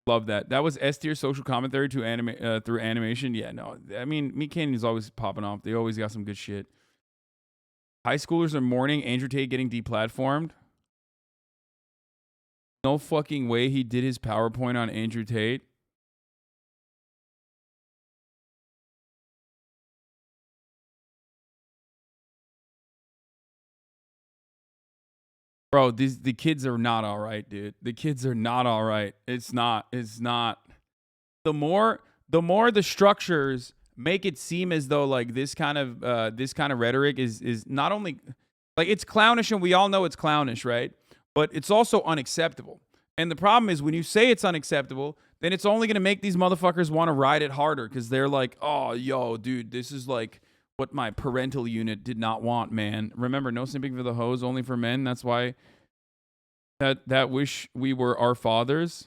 Love that. That was S tier social commentary to through animation. Yeah, no. I mean, Meat Canyon's always popping off. They always got some good shit. High schoolers are mourning Andrew Tate getting deplatformed. No fucking way he did his PowerPoint on Andrew Tate. Bro, the kids are not all right, dude. The kids are not all right. It's not. The more the structures make it seem as though like this kind of rhetoric is not only like it's clownish, and we all know it's clownish, right? But it's also unacceptable. And the problem is when you say it's unacceptable, then it's only going to make these motherfuckers want to ride it harder because they're like, oh, yo, dude, this is like what my parental unit did not want, man. Remember, no simping for the hoes, only for men. That's why that wish we were our fathers.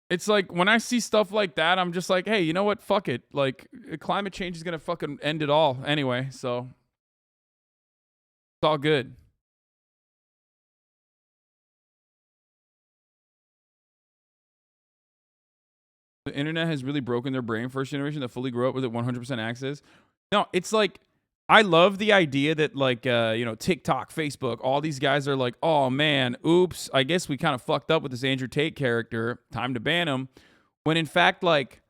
It's like when I see stuff like that, I'm just like, hey, you know what? Fuck it. Like climate change is gonna fucking end it all anyway. So it's all good. The internet has really broken their brain. First generation that fully grew up with it 100% access. No, it's like I love the idea that like TikTok, Facebook, all these guys are like, oh man, oops, I guess we kind of fucked up with this Andrew Tate character. Time to ban him. When in fact, like,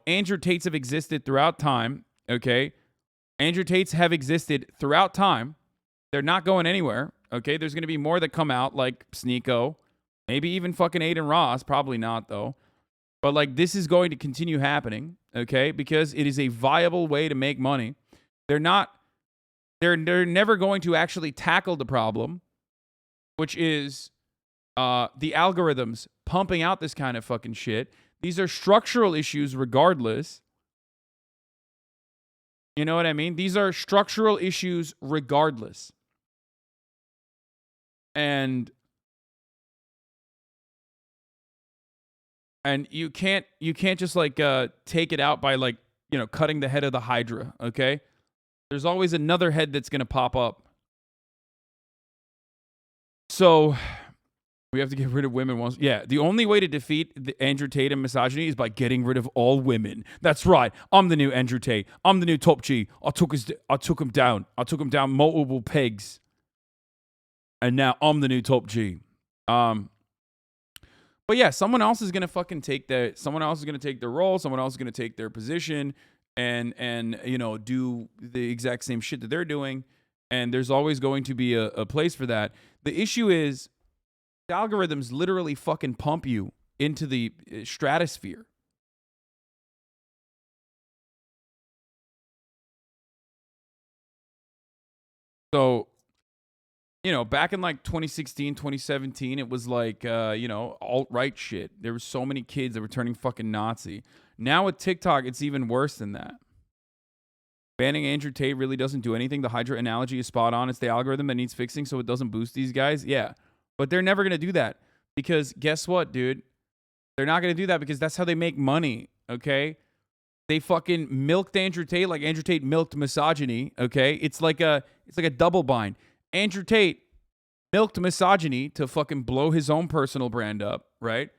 Andrew Tates have existed throughout time. Okay, Andrew Tates have existed throughout time. They're not going anywhere. Okay, there's gonna be more that come out like Sneeko, maybe even fucking Aiden Ross. Probably not though. But like this is going to continue happening, okay? Because it is a viable way to make money. They're never going to actually tackle the problem, which is the algorithms pumping out this kind of fucking shit. These are structural issues regardless. You know what I mean? These are structural issues regardless. And you can't just like take it out by like, cutting the head of the Hydra, okay? There's always another head that's going to pop up. So we have to get rid of women once. Yeah, the only way to defeat the Andrew Tate and misogyny is by getting rid of all women. That's right. I'm the new Andrew Tate. I'm the new top G. I took him down. I took him down multiple pegs. And now I'm the new top G. But yeah, someone else is gonna fucking take their role. Someone else is gonna take their position and do the exact same shit that they're doing. And there's always going to be a place for that. The issue is the algorithms literally fucking pump you into the stratosphere. So, back in like 2016, 2017, it was like, alt-right shit. There were so many kids that were turning fucking Nazi. Now with TikTok, it's even worse than that. Banning Andrew Tate really doesn't do anything. The Hydra analogy is spot on. It's the algorithm that needs fixing so it doesn't boost these guys. Yeah. But they're never going to do that because guess what, dude? They're not going to do that because that's how they make money, okay? They fucking milked Andrew Tate like Andrew Tate milked misogyny, okay? It's like a double bind. Andrew Tate milked misogyny to fucking blow his own personal brand up, right?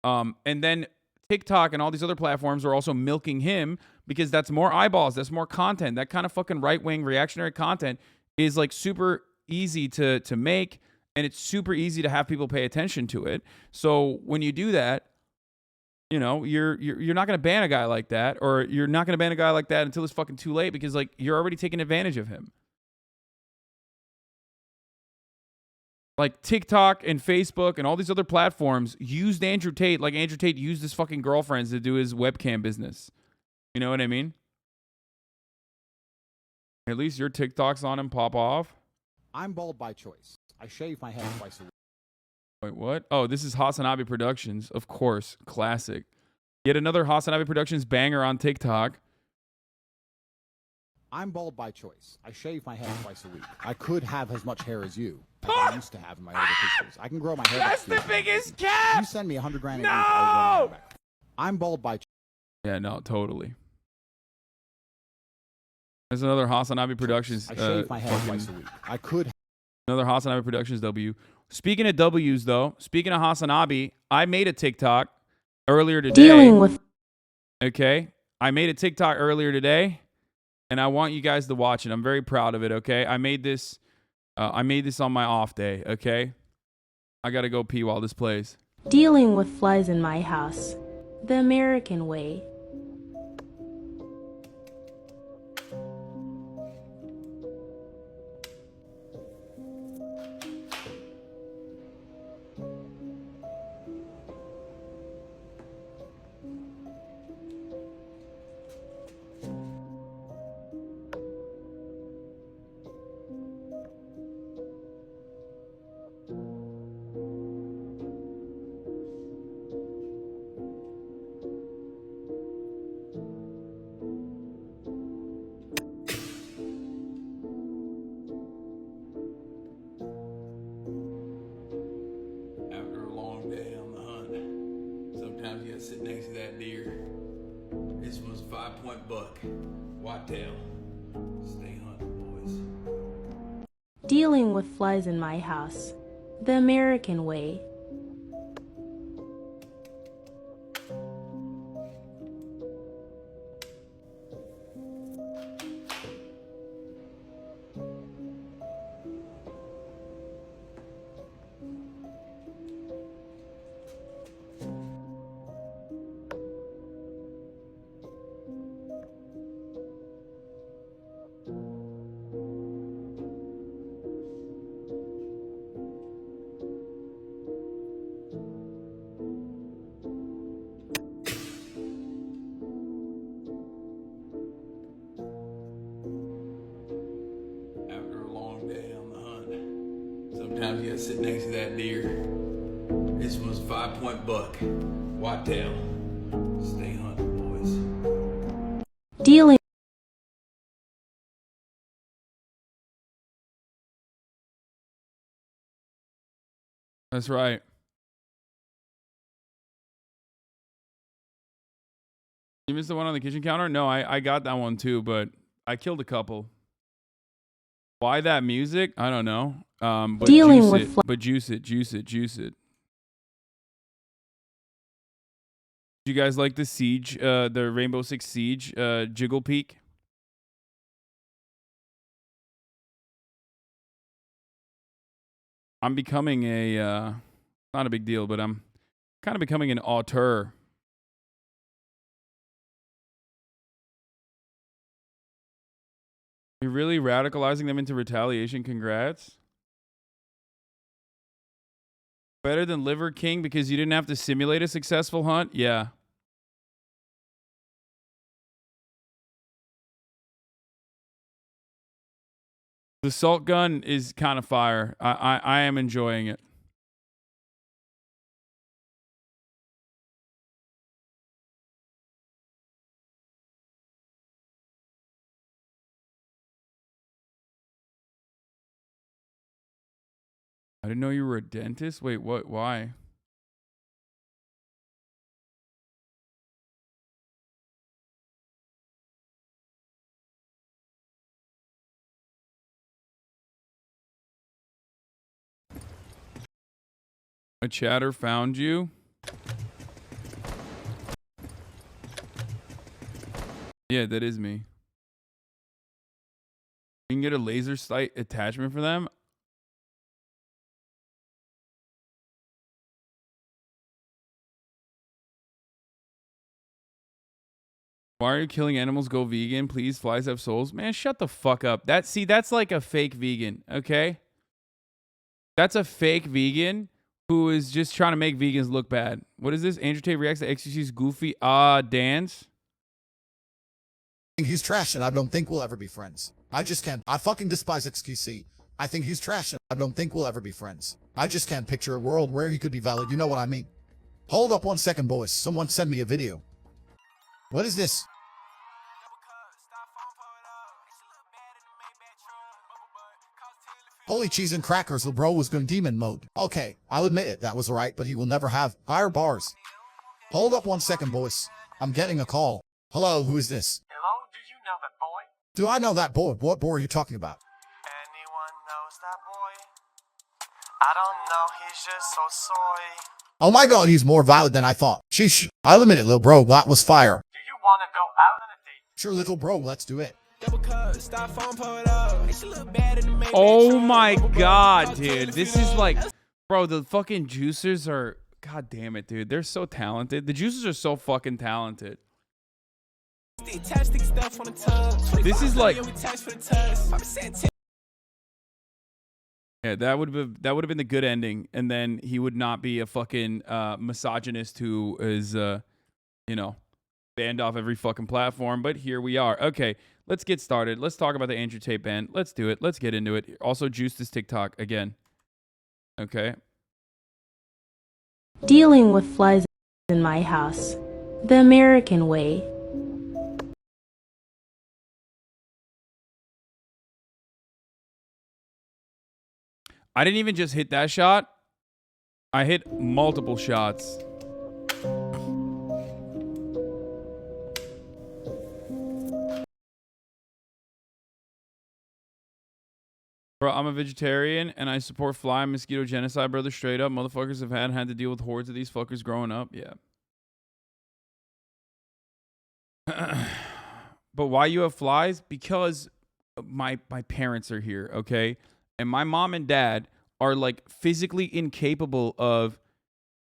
And then TikTok and all these other platforms are also milking him because that's more eyeballs, that's more content. That kind of fucking right-wing reactionary content is like super easy to make, and it's super easy to have people pay attention to it. So when you do that, you're not going to ban a guy like that, or you're not going to ban a guy like that until it's fucking too late because like you're already taking advantage of him. Like TikTok and Facebook and all these other platforms used Andrew Tate like Andrew Tate used his fucking girlfriends to do his webcam business. You know what I mean? At least your TikToks on him pop off. I'm bald by choice. I shave my head twice a week. Wait, what? Oh, this is HasanAbi Productions. Of course. Classic. Yet another HasanAbi Productions banger on TikTok. I'm bald by choice. I shave my head twice a week. I could have as much hair as you, as I used to have in my older pictures. I can grow my hair back. That's the biggest cap! You send me $100 grand a week, I'll grow my hair back. I'm bald by choice. Yeah, no, totally. There's another HasanAbi Productions. I shave my head twice a week. I could. Another HasanAbi Productions W. Speaking of W's, though, speaking of HasanAbi, I made a TikTok earlier today. Dealing with. Okay, I made a TikTok earlier today, and I want you guys to watch it. I'm very proud of it. Okay, I made this on my off day. Okay, I gotta go pee while this plays. Dealing with flies in my house, the American way. After a long day on the hunt, sometimes you gotta sit next to that deer. This was 5-point buck, whitetail. Stay hunting, boys. Dealing with flies in my house, the American way. After a long day on the hunt, sometimes you gotta sit next to that deer. This was 5-point buck, whitetail. Stay hunting, boys. Dealing. That's right. You missed the one on the kitchen counter? No, I got that one too, but I killed a couple. Why that music? I don't know. But Dealing juice with it. But juice it, juice it, juice it. Do you guys like the Siege, the Rainbow Six Siege jiggle peak? I'm becoming a, not a big deal, but I'm kind of becoming an auteur. You're really radicalizing them into retaliation. Congrats. Better than Liver King because you didn't have to simulate a successful hunt? Yeah. The salt gun is kind of fire. I am enjoying it. I didn't know you were a dentist. Wait, what? Why? A chatter found you? Yeah, that is me. You can get a laser sight attachment for them? Why are you killing animals? Go vegan. Please, flies have souls. Man, shut the fuck up. That's like a fake vegan, okay? That's a fake vegan who is just trying to make vegans look bad. What is this? Andrew Tate reacts to XQC's goofy dance. He's trash and I don't think we'll ever be friends. I just can't. I fucking despise XQC. I think he's trash and I don't think we'll ever be friends. I just can't picture a world where he could be valid. You know what I mean? Hold up 1 second, boys. Someone send me a video. What is this? Holy cheese and crackers, the bro was going demon mode. Okay, I'll admit it, that was right, but he will never have higher bars. Hold up 1 second, boys. I'm getting a call. Hello, who is this? Hello, do you know that boy? Do I know that boy? What boy are you talking about? Anyone knows that boy? I don't know, he's just so soy. Oh my god, he's more violent than I thought. Sheesh. I'll admit it, little bro, that was fire. Do you wanna go out on a date? Sure, little bro, let's do it. Oh my god, dude. This is like, bro, the fucking juicers are, god damn it, dude. They're so talented. The juicers are so fucking talented. This is like, yeah, that would have been the good ending, and then he would not be a fucking misogynist who is, you know, banned off every fucking platform. But here we are. Okay, let's get started. Let's talk about the Andrew Tate ban. Let's do it. Let's get into it. Also, juice this TikTok again. Okay. Dealing with flies in my house. The American way. I didn't even just hit that shot. I hit multiple shots. Bro, I'm a vegetarian and I support fly and mosquito genocide, brother. Straight up. Motherfuckers have had to deal with hordes of these fuckers growing up. Yeah. But why you have flies? Because my parents are here, okay? And my mom and dad are like physically incapable of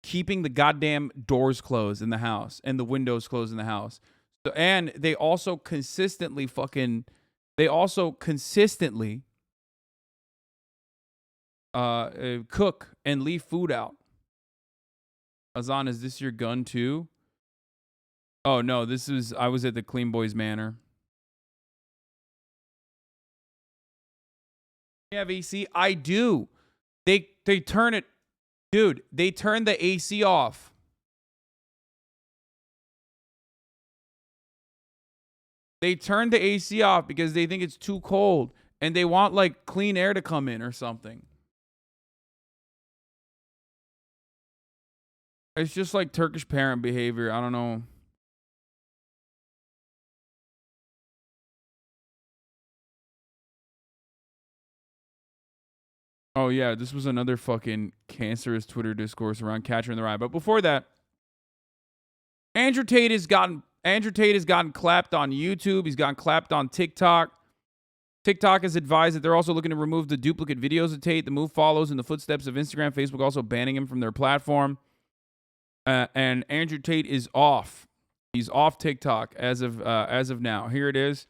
keeping the goddamn doors closed in the house and the windows closed in the house. So, and they also consistently cook and leave food out. Hasan, is this your gun too? Oh no, I was at the Clean Boys Manor. You have AC? I do. They turn it, dude. They turn the AC off. They turn the AC off because they think it's too cold and they want like clean air to come in or something. It's just like Turkish parent behavior. I don't know. Oh yeah, this was another fucking cancerous Twitter discourse around Catcher in the Rye. But before that, Andrew Tate has gotten clapped on YouTube. He's gotten clapped on TikTok. TikTok has advised that they're also looking to remove the duplicate videos of Tate. The move follows in the footsteps of Instagram, Facebook also banning him from their platform. And Andrew Tate is off. He's off TikTok as of now. Here it is.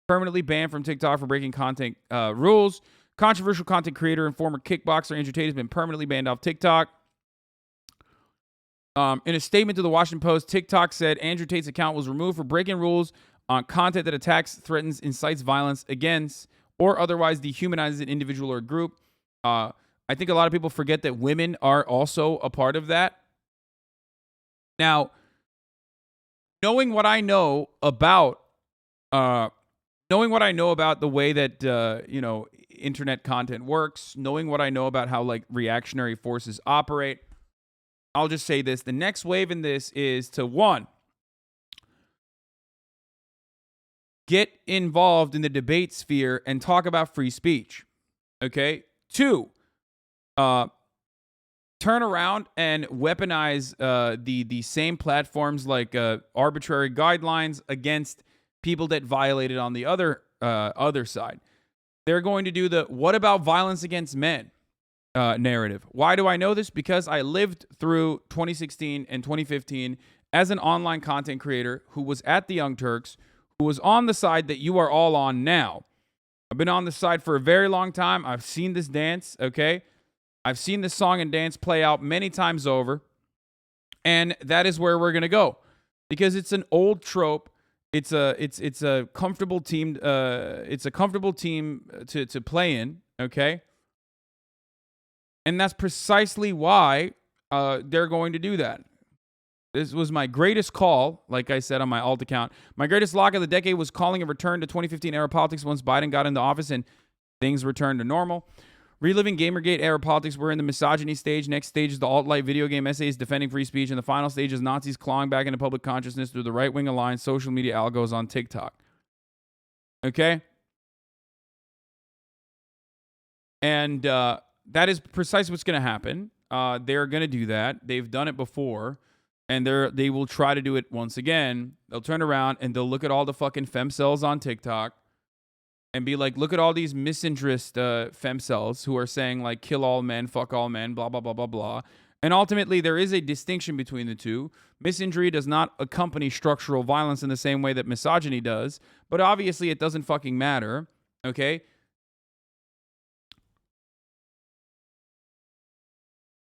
Permanently banned from TikTok for breaking content rules. Controversial content creator and former kickboxer Andrew Tate has been permanently banned off TikTok. In a statement to the Washington Post, TikTok said Andrew Tate's account was removed for breaking rules on content that attacks, threatens, incites violence against, or otherwise dehumanizes an individual or group. I think a lot of people forget that women are also a part of that. Now, knowing what I know about the way that internet content works, knowing what I know about how like reactionary forces operate, I'll just say this: the next wave in this is to 1, get involved in the debate sphere and talk about free speech. Okay, 2, turn around and weaponize the same platforms like arbitrary guidelines against people that violated on the other side. They're going to do the "what about violence against men" narrative. Why do I know this? Because I lived through 2016 and 2015 as an online content creator who was at the Young Turks, who was on the side that you are all on now. I've been on this side for a very long time. I've seen this dance, okay? I've seen this song and dance play out many times over, and that is where we're going to go because it's an old trope. It's a comfortable team. It's a comfortable team to play in. Okay, and that's precisely why they're going to do that. This was my greatest call, like I said on my alt account. My greatest lock of the decade was calling a return to 2015 era politics once Biden got into office and things returned to normal. Reliving Gamergate era politics, we're in the misogyny stage. Next stage is the alt-light video game essays defending free speech. And the final stage is Nazis clawing back into public consciousness through the right-wing aligned social media algos on TikTok. Okay? And that is precisely what's going to happen. They're going to do that. They've done it before, and they will try to do it once again. They'll turn around and they'll look at all the fucking femcells on TikTok and be like, look at all these misandrist femcells who are saying like kill all men, fuck all men, blah, blah, blah, blah, blah. And ultimately, there is a distinction between the two. Misandry does not accompany structural violence in the same way that misogyny does, but obviously it doesn't fucking matter, okay?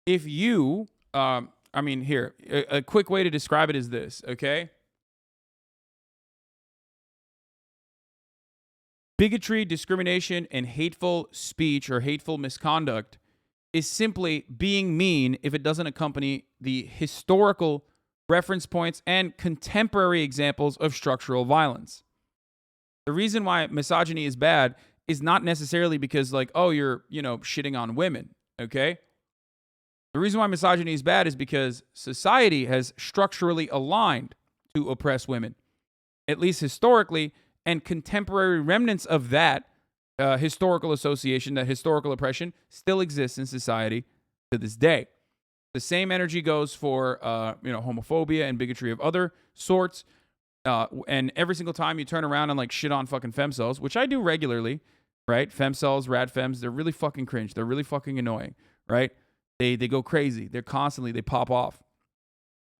If you, here, a quick way to describe it is this, okay? Bigotry, discrimination, and hateful speech or hateful misconduct is simply being mean if it doesn't accompany the historical reference points and contemporary examples of structural violence. The reason why misogyny is bad is not necessarily because like, oh, you're, shitting on women, okay? The reason why misogyny is bad is because society has structurally aligned to oppress women, at least historically, and contemporary remnants of that historical association, that historical oppression, still exists in society to this day. The same energy goes for homophobia and bigotry of other sorts. And every single time you turn around and like shit on fucking femcells, which I do regularly, right? Femcells, rad fems, they're really fucking cringe. They're really fucking annoying, right? They go crazy. They pop off.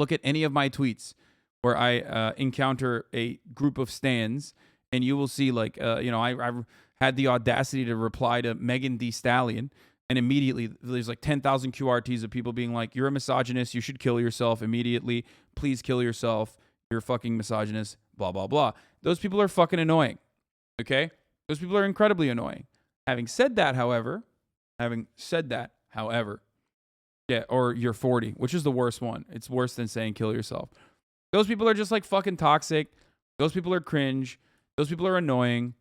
Look at any of my tweets where I encounter a group of stans, and you will see like, I had the audacity to reply to Megan Thee Stallion, and immediately there's like 10,000 QRTs of people being like, you're a misogynist, you should kill yourself immediately, please kill yourself, you're a misogynist, blah, blah, blah. Those people are fucking annoying, okay? Those people are incredibly annoying. Having said that, however, yeah, or you're 40, which is the worst one. It's worse than saying kill yourself. Those people are just like fucking toxic. Those people are cringe. Those people are annoying.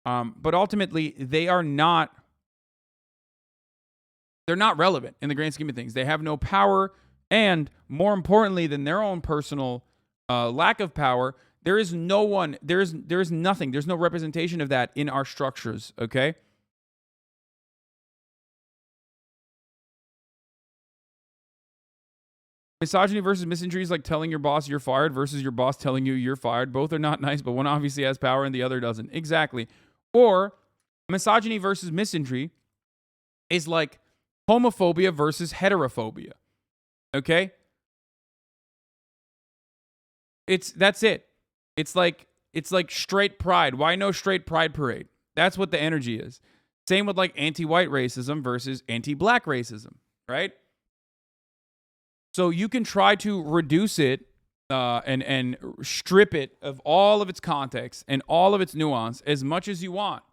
But ultimately, they're not relevant in the grand scheme of things. They have no power, and more importantly than their own personal lack of power, there is nothing. There's no representation of that in our structures, okay? Misogyny versus misandry is like telling your boss you're fired versus your boss telling you you're fired. Both are not nice, but one obviously has power and the other doesn't. Exactly. Or misogyny versus misandry is like homophobia versus heterophobia. Okay? That's it. It's like straight pride. Why no straight pride parade? That's what the energy is. Same with like anti-white racism versus anti-black racism, right? So you can try to reduce it and strip it of all of its context and all of its nuance as much as you want.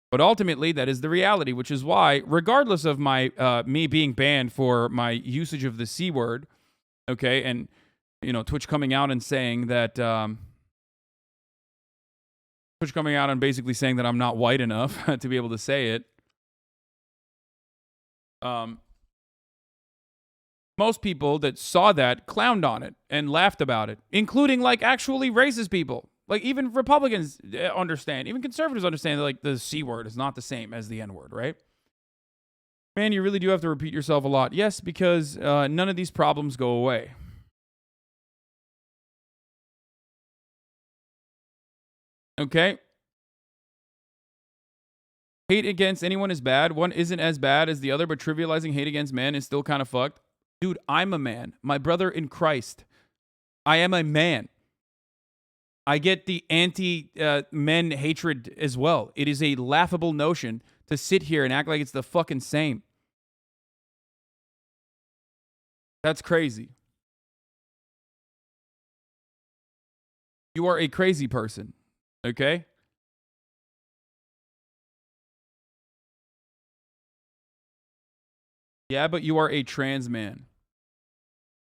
But ultimately, that is the reality, which is why, regardless of my me being banned for my usage of the C word, okay, and Twitch coming out and saying that Twitch coming out and basically saying that I'm not white enough to be able to say it. Most people that saw that clowned on it and laughed about it, including like actually racist people. Like even Republicans understand, even conservatives understand that like the C word is not the same as the N word, right? Man, you really do have to repeat yourself a lot. Yes, because none of these problems go away. Okay? Hate against anyone is bad. One isn't as bad as the other, but trivializing hate against men is still kind of fucked. Dude, I'm a man. My brother in Christ. I am a man. I get the anti-men hatred as well. It is a laughable notion to sit here and act like it's the fucking same. That's crazy. You are a crazy person, okay? Yeah, but you are a trans man.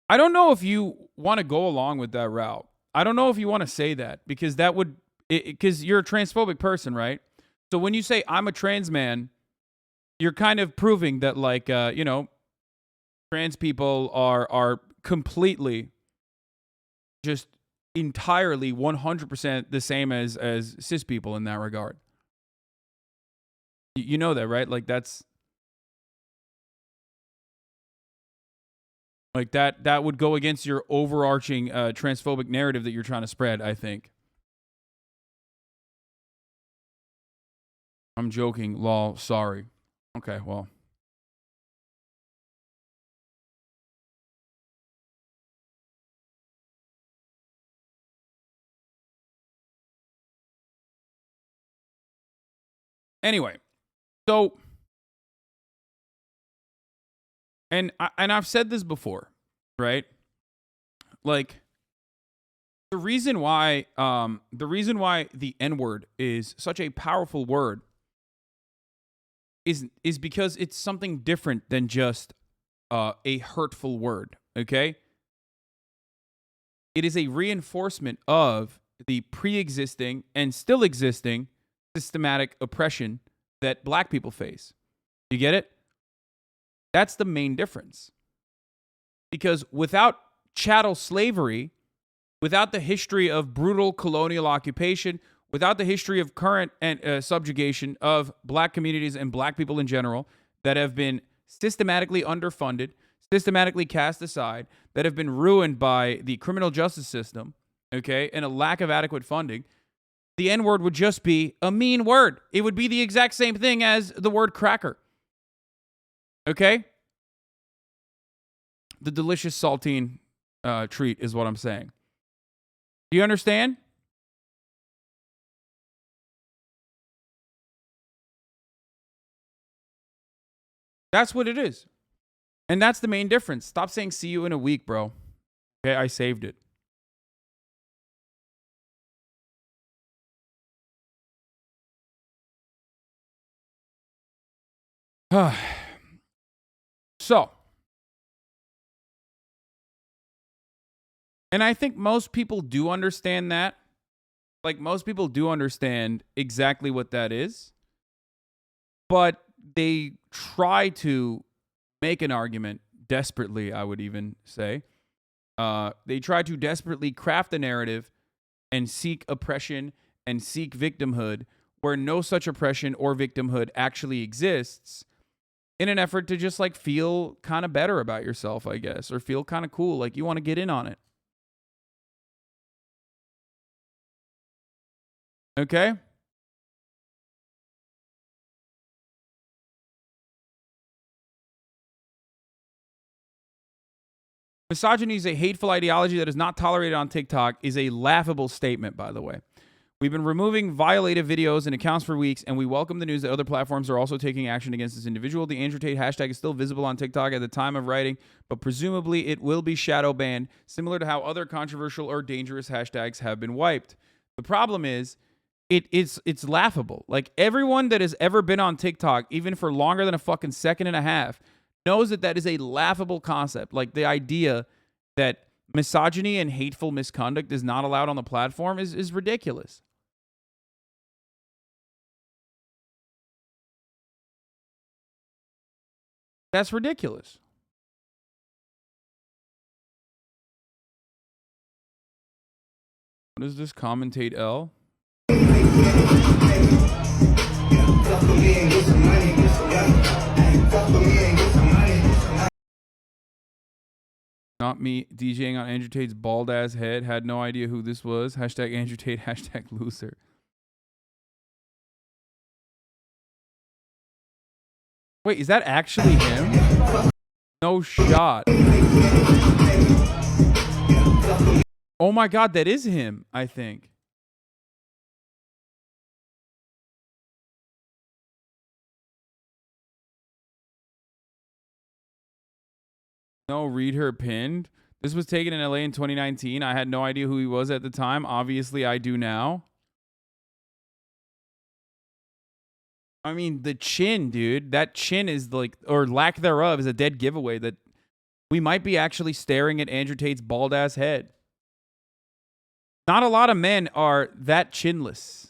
I don't know if you want to go along with that route. I don't know if you want to say that because that would, because you're a transphobic person, right? So when you say I'm a trans man, you're kind of proving that like, trans people are completely just entirely 100% the same as cis people in that regard. You know that, right? Like that's Like that would go against your overarching transphobic narrative that you're trying to spread, I think. I'm joking. Lol. Sorry. Okay, well. Anyway, so and I've said this before, right? Like the reason why the N-word is such a powerful word is because it's something different than just a hurtful word, okay? It is a reinforcement of the pre-existing and still existing systematic oppression that black people face. You get it? That's the main difference. Because without chattel slavery, without the history of brutal colonial occupation, without the history of current and subjugation of black communities and black people in general that have been systematically underfunded, systematically cast aside, that have been ruined by the criminal justice system, okay, and a lack of adequate funding, the N-word would just be a mean word. It would be the exact same thing as the word cracker. Okay? The delicious saltine treat is what I'm saying. Do you understand? That's what it is. And that's the main difference. Stop saying see you in a week, bro. Okay, I saved it. So, and I think most people do understand that. Like, most people do understand exactly what that is. But they try to make an argument desperately, I would even say. They try to desperately craft a narrative and seek oppression and seek victimhood where no such oppression or victimhood actually exists, in an effort to just like feel kind of better about yourself, I guess, or feel kind of cool, like you want to get in on it. Okay? Misogyny is a hateful ideology that is not tolerated on TikTok is a laughable statement, by the way. We've been removing violative videos and accounts for weeks, and we welcome the news that other platforms are also taking action against this individual. The Andrew Tate hashtag is still visible on TikTok at the time of writing, but presumably it will be shadow banned, similar to how other controversial or dangerous hashtags have been wiped. The problem is, it's laughable. Like, everyone that has ever been on TikTok, even for longer than a fucking second and a half, knows that that is a laughable concept. Like, the idea that misogyny and hateful misconduct is not allowed on the platform is ridiculous. That's ridiculous. What is this? Commentate L? Not me DJing on Andrew Tate's bald ass head. Had no idea who this was. Hashtag Andrew Tate. Hashtag loser. Wait, is that actually him? No shot. Oh my God, that is him, I think. No, read her pinned. This was taken in LA in 2019. I had no idea who he was at the time. Obviously, I do now. I mean, the chin, dude. That chin is like, or lack thereof, is a dead giveaway that we might be actually staring at Andrew Tate's bald ass head. Not a lot of men are that chinless.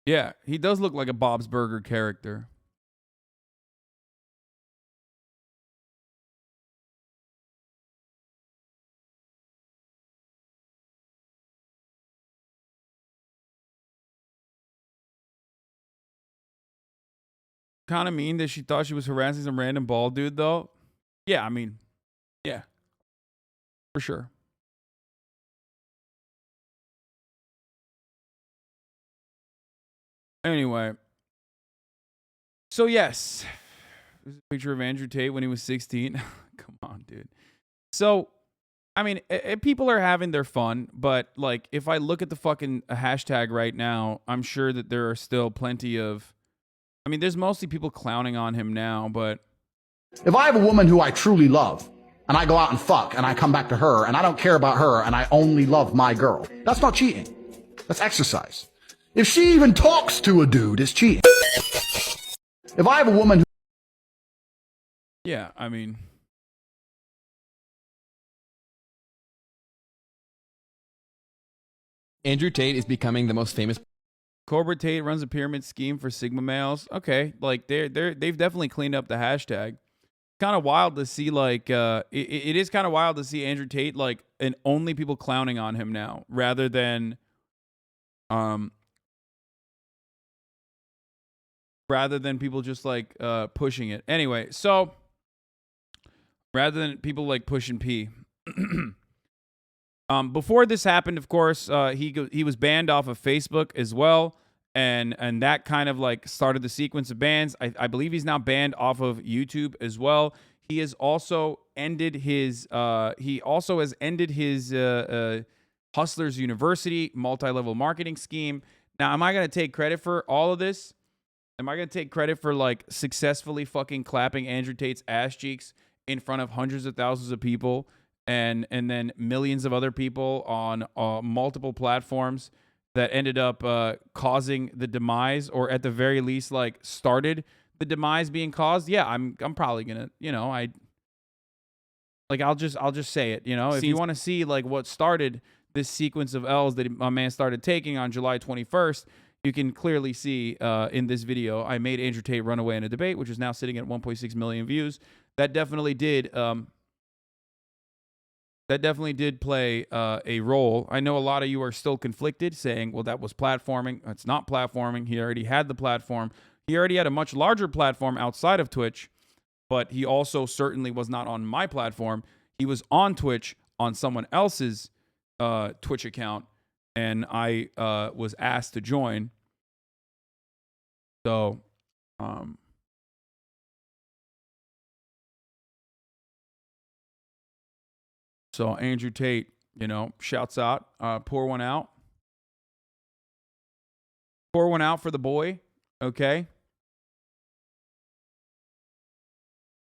Yeah, he does look like a Bob's Burger character. kind of mean that she thought she was harassing some random bald dude, though. Yeah, I mean, yeah, for sure. Anyway, so yes, this is a picture of Andrew Tate when he was 16. Come on, dude. So, I mean, people are having their fun, but like, if I look at the fucking hashtag right now, I'm sure that there are still plenty of. I mean, there's mostly people clowning on him now, but if I have a woman who I truly love, and I go out and fuck, and I come back to her, and I don't care about her, and I only love my girl, that's not cheating. That's exercise. If she even talks to a dude, it's cheating. If I have a woman who... yeah, I mean... Andrew Tate is becoming the most famous. Cobra Tate runs a pyramid scheme for Sigma males. Okay, like they've definitely cleaned up the hashtag. Kind of wild to see, like it is kind of wild to see Andrew Tate like, and only people clowning on him now rather than people just like pushing it. Anyway, so rather than people like pushing P. Before this happened, of course, he was banned off of Facebook as well, and that kind of like started the sequence of bans. I believe he's now banned off of YouTube as well. He has also ended his Hustlers University multi-level marketing scheme. Now, am I going to take credit for all of this? Am I going to take credit for like successfully fucking clapping Andrew Tate's ass cheeks in front of hundreds of thousands of people and then millions of other people on multiple platforms that ended up causing the demise, or at the very least like started the demise being caused? Yeah, I'm probably going to, I'll just say it, if you want to see like what started this sequence of L's that my man started taking on July 21st, you can clearly see in this video, I made Andrew Tate run away in a debate, which is now sitting at 1.6 million views. That definitely did play a role. I know a lot of you are still conflicted, saying, well, that was platforming. It's not platforming. He already had the platform. He already had a much larger platform outside of Twitch, but he also certainly was not on my platform. He was on Twitch on someone else's Twitch account, and I was asked to join. So, Andrew Tate, shouts out, pour one out. Pour one out for the boy, okay?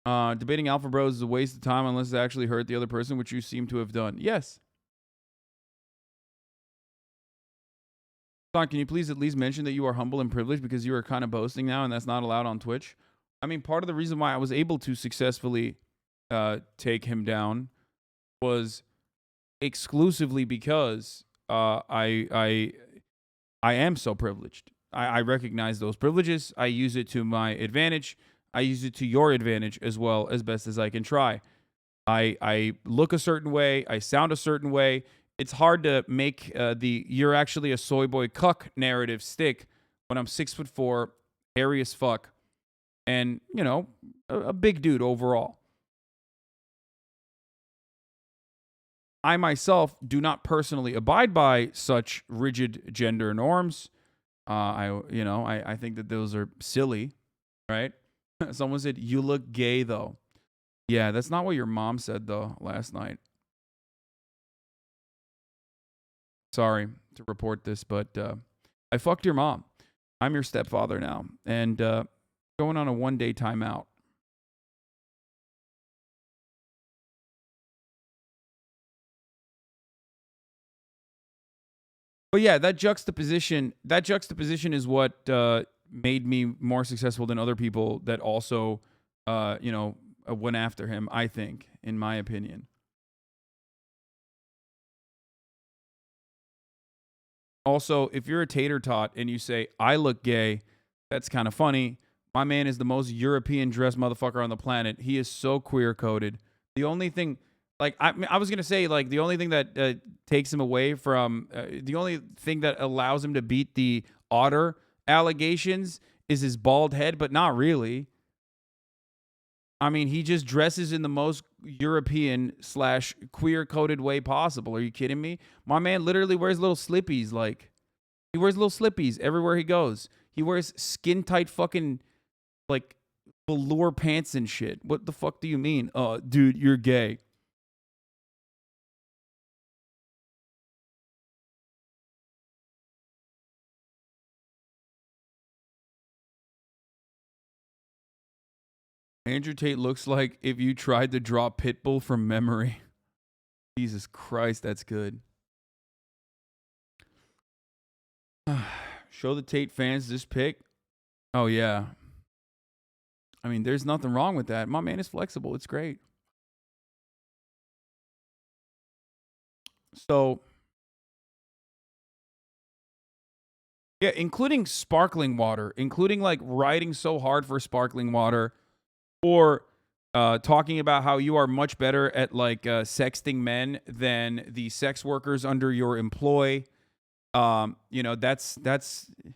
Debating Alpha Bros is a waste of time unless it actually hurt the other person, which you seem to have done. Yes. Don, can you please at least mention that you are humble and privileged, because you are kind of boasting now, and that's not allowed on Twitch? I mean, part of the reason why I was able to successfully take him down was exclusively because I am so privileged. I recognize those privileges. I use it to my advantage. I use it to your advantage as well, as best as I can try. I look a certain way. I sound a certain way. It's hard to make the "you're actually a soy boy cuck" narrative stick when I'm 6'4", hairy as fuck, and a big dude overall. I myself do not personally abide by such rigid gender norms. I think that those are silly, right? Someone said, "You look gay, though." Yeah, that's not what your mom said, though, last night. Sorry to report this, but I fucked your mom. I'm your stepfather now, and going on a one-day timeout. But yeah, that juxtaposition is what made me more successful than other people that also, went after him, I think, in my opinion. Also, if you're a tater tot and you say, "I look gay," that's kind of funny. My man is the most European dressed motherfucker on the planet. He is so queer coded. The only thing, like, I was going to say, like, the only thing that takes him away from, the only thing that allows him to beat the Otter allegations is his bald head, but not really. I mean, he just dresses in the most European / queer coded way possible. Are you kidding me? My man literally wears little slippies. Like, he wears little slippies everywhere he goes. He wears skin tight fucking like velour pants and shit. What the fuck do you mean? Dude, you're gay. Andrew Tate looks like if you tried to draw Pitbull from memory. Jesus Christ, that's good. Show the Tate fans this pic. Oh, yeah. I mean, there's nothing wrong with that. My man is flexible. It's great. So, yeah, including sparkling water, including like riding so hard for sparkling water, or talking about how you are much better at like sexting men than the sex workers under your employ. You know, that's you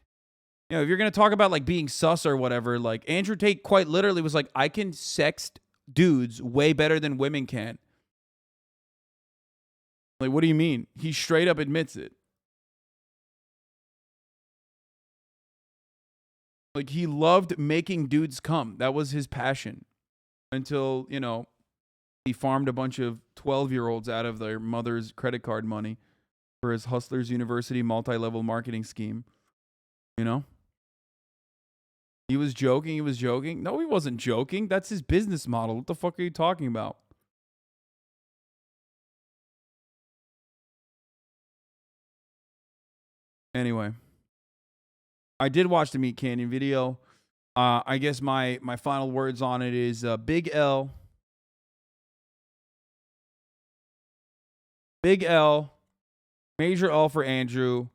know, if you're going to talk about like being sus or whatever, like Andrew Tate quite literally was like, I can sext dudes way better than women can. Like, what do you mean? He straight up admits it. Like, he loved making dudes come. That was his passion. Until, you know, he farmed a bunch of 12-year-olds out of their mother's credit card money for his Hustlers University multi-level marketing scheme. You know? He was joking. He was joking. No, he wasn't joking. That's his business model. What the fuck are you talking about? Anyway. I did watch the Meat Canyon video. I guess my final words on it is big L. Big L. Major L for Andrew.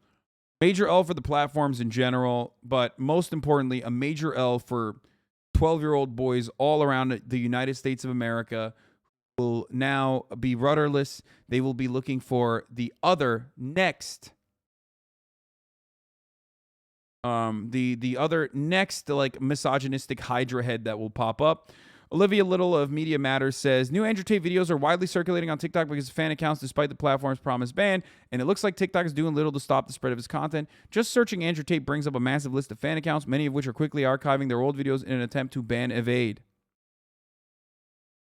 Major L for the platforms in general. But most importantly, a major L for 12-year-old boys all around the United States of America who will now be rudderless. They will be looking for the other next the other next like misogynistic hydra head that will pop up. Olivia Little of Media Matters says, new Andrew Tate videos are widely circulating on TikTok because of fan accounts despite the platform's promised ban, and it looks like TikTok is doing little to stop the spread of his content. Just searching Andrew Tate brings up a massive list of fan accounts, many of which are quickly archiving their old videos in an attempt to ban evade.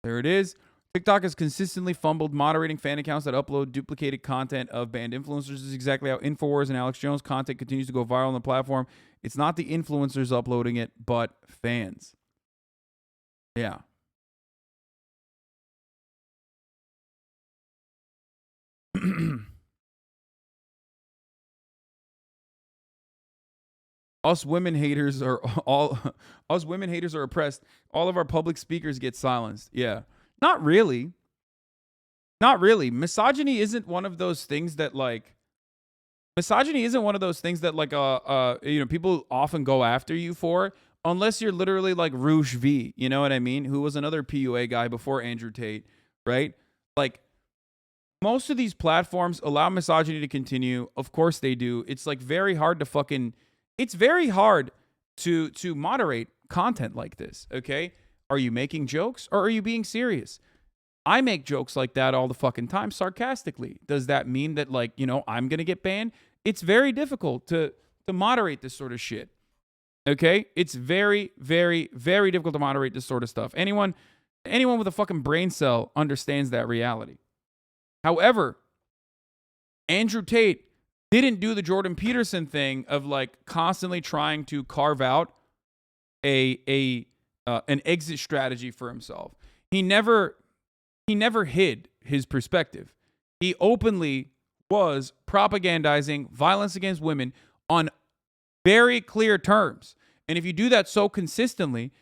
There it is. TikTok has consistently fumbled moderating fan accounts that upload duplicated content of banned influencers. This is exactly how InfoWars and Alex Jones content continues to go viral on the platform. It's not the influencers uploading it, but fans. Yeah. Us women haters are oppressed. All of our public speakers get silenced. Yeah. Not really. Not really. Misogyny isn't one of those things that like you know, people often go after you for, unless you're literally like Rouge V, you know what I mean? Who was another PUA guy before Andrew Tate, right? Like, most of these platforms allow misogyny to continue. Of course they do. It's like very hard to it's very hard to moderate content like this, okay? Are you making jokes or are you being serious? I make jokes like that all the fucking time sarcastically. Does that mean that, like, you know, I'm going to get banned? It's very difficult to moderate this sort of shit. Okay? It's very, very, very difficult to moderate this sort of stuff. Anyone with a fucking brain cell understands that reality. However, Andrew Tate didn't do the Jordan Peterson thing of like constantly trying to carve out an exit strategy for himself. He never hid his perspective. He openly was propagandizing violence against women on very clear terms. And if you do that so consistently,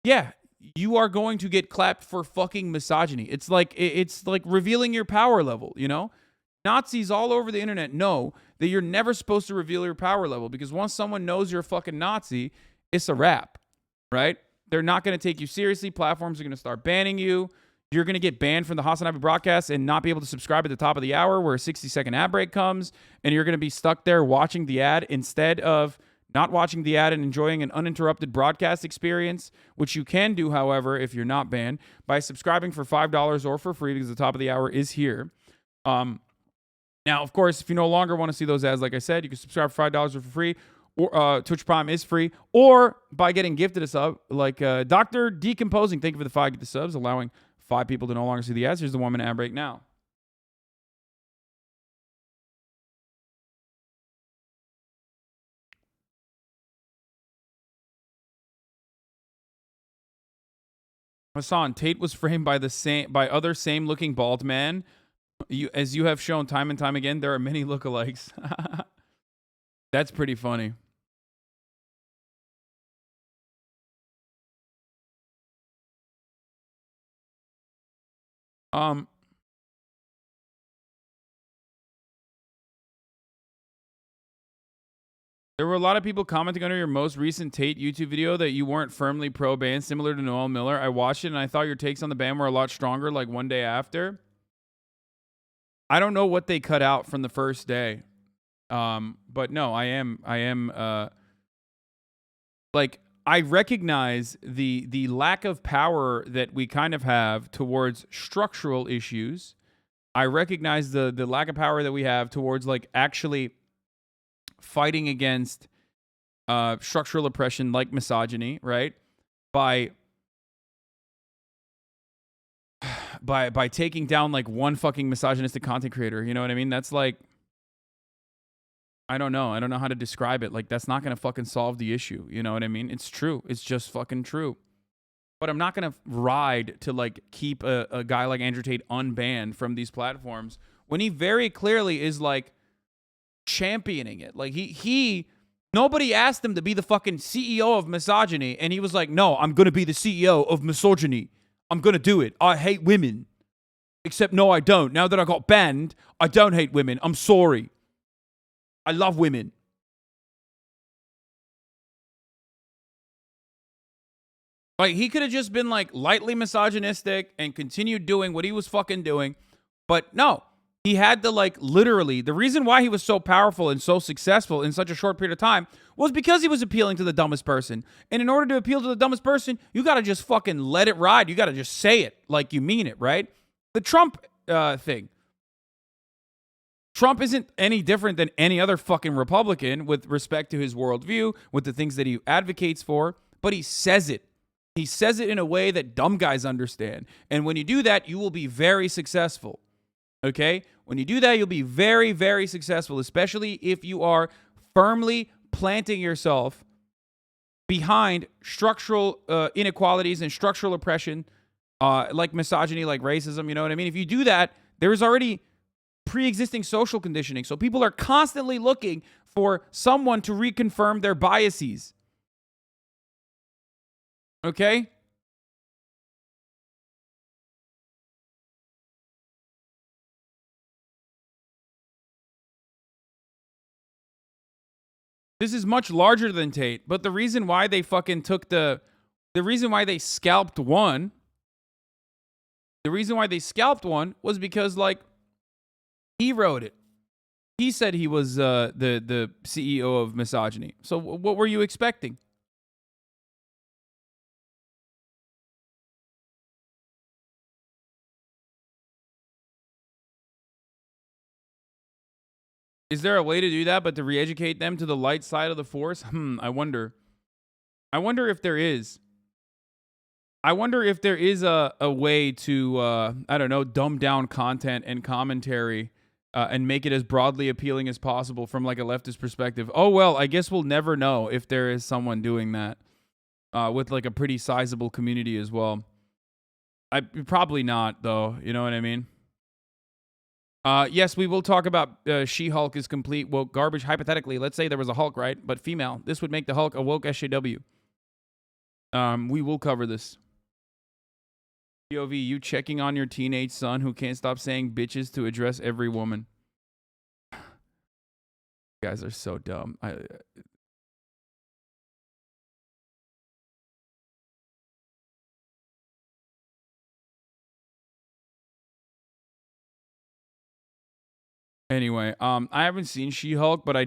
yeah, you are going to get clapped for fucking misogyny. It's like revealing your power level, you know? Nazis all over the internet know that you're never supposed to reveal your power level, because once someone knows you're a fucking Nazi, it's a wrap, right? They're not going to take you seriously. Platforms are going to start banning you. You're going to get banned from the HasanAbi broadcast and not be able to subscribe at the top of the hour where a 60-second ad break comes, and you're going to be stuck there watching the ad instead of not watching the ad and enjoying an uninterrupted broadcast experience, which you can do, however, if you're not banned, by subscribing for $5 or for free, because the top of the hour is here. Now, of course, if you no longer want to see those ads, like I said, you can subscribe for $5 or for free. Or Twitch Prime is free, or by getting gifted a sub, like Dr. Decomposing. Thank you for the 5 gift subs, allowing 5 people to no longer see the ads. Here's the 1-minute ad break now. Hasan, Tate was framed by other same-looking bald man. As you have shown time and time again, there are many lookalikes. That's pretty funny. There were a lot of people commenting under your most recent Tate YouTube video that you weren't firmly pro-ban, similar to Noel Miller. I watched it and I thought your takes on the ban were a lot stronger, like one day after. I don't know what they cut out from the first day. But no, I am like, I recognize the lack of power that we kind of have towards structural issues. I recognize the lack of power that we have towards, like, actually fighting against structural oppression like misogyny, right? By taking down, like, one fucking misogynistic content creator. You know what I mean? That's like, I don't know how to describe it. Like, that's not going to fucking solve the issue. You know what I mean? It's true. It's just fucking true. But I'm not going to ride to, like, keep a guy like Andrew Tate unbanned from these platforms when he very clearly is, like, championing it. Like, nobody asked him to be the fucking CEO of misogyny, and he was like, no, I'm going to be the CEO of misogyny. I'm going to do it. I hate women. Except, no, I don't. Now that I got banned, I don't hate women. I'm sorry. I love women. Like, he could have just been, like, lightly misogynistic and continued doing what he was fucking doing. But no, he had to, like, literally, the reason why he was so powerful and so successful in such a short period of time was because he was appealing to the dumbest person. And in order to appeal to the dumbest person, you got to just fucking let it ride. You got to just say it like you mean it, right? The Trump thing. Trump isn't any different than any other fucking Republican with respect to his worldview, with the things that he advocates for, but he says it. He says it in a way that dumb guys understand. And when you do that, you will be very successful. Okay? When you do that, you'll be very, very successful, especially if you are firmly planting yourself behind structural inequalities and structural oppression, like misogyny, like racism. You know what I mean? If you do that, there is already pre-existing social conditioning. So people are constantly looking for someone to reconfirm their biases. Okay? This is much larger than Tate, but the reason why they fucking took the reason why they scalped one was because, like, he wrote it. He said he was the CEO of misogyny. So what were you expecting? Is there a way to do that, but to re-educate them to the light side of the force? I wonder. I wonder if there is. I wonder if there is a way to, I don't know, dumb down content and commentary and make it as broadly appealing as possible from, like, a leftist perspective. Oh, well, I guess we'll never know if there is someone doing that with, like, a pretty sizable community as well. Probably not, though. You know what I mean? Yes, we will talk about She-Hulk is complete woke garbage. Hypothetically, let's say there was a Hulk, right? But female. This would make the Hulk a woke SJW. We will cover this. POV, you checking on your teenage son who can't stop saying bitches to address every woman. You guys are so dumb. Anyway, I haven't seen She-Hulk, but I did